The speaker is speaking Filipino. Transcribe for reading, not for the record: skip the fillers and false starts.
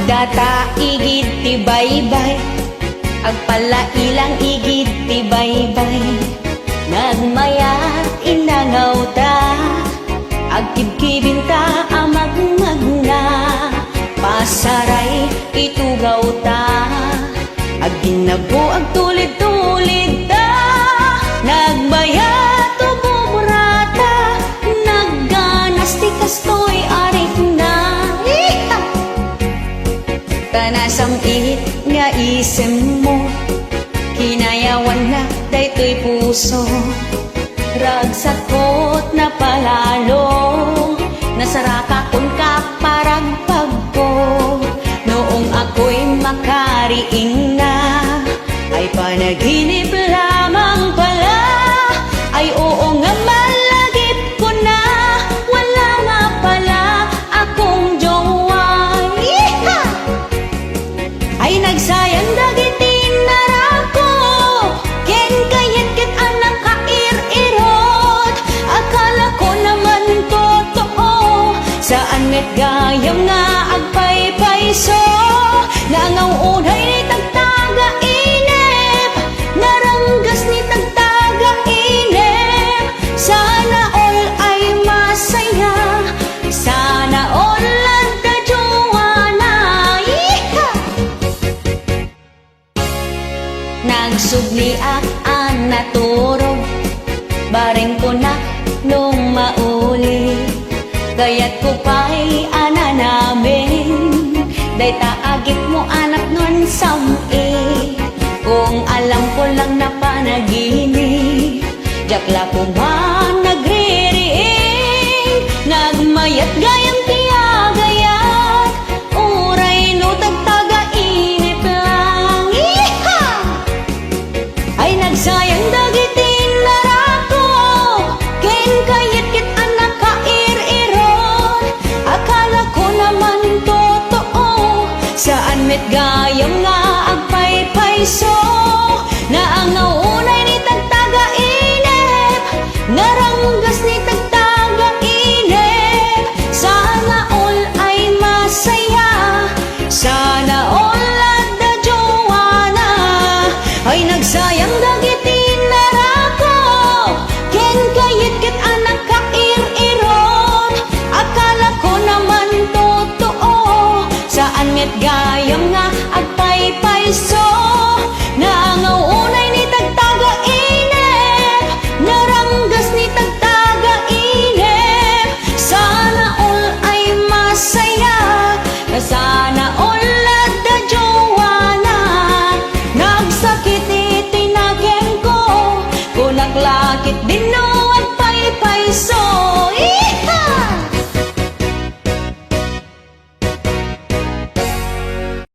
Agdata igid ti baybay, agpalailang igid ti baybay. Nagmayat inangaw ta, agkibkibin ta amagmagna. Pasaray itugaw ta, agginabo agtulid-tulid ta. Nagbayat o bumurata, nagganas ti kastoy arik na. Kanasam-it nga isem mo, kinayawan na daytoy puso. Ragsakot na palalo, nasaraka kun ka parang pagko. Noong ako'y makariing na, ay panaginip lamang pala. Ay oo nga malagip ko na, wala nga pala akong jowa. Ay nagsayang dagiti narako, ken kayat ket anak kair-irot. Akala ko naman totoo, saan met gayam nga agpaypayso. Nangaw unay ni tagtaga inip, naranggas ni tagtaga inip. Sana all ay masaya, sana all nagdajowana. Nagsubniak ang naturog, bareng ko na nung mauli. Kaya't ko pa'y ananamin, day taagip mo anak nun sami. Kung alam ko lang na panaginip, jakla ko man nagririing. Nagmayat gayang tiyagayat, uray no tagtaga inip lang. Ay nagsayang dagiti narako, ken kayat kit anak kair-irot. Akala ko naman totoo, saan met gayam nga agpaypayso. Naangaw unay ni tagtaga inip, naranggas ni tagtaga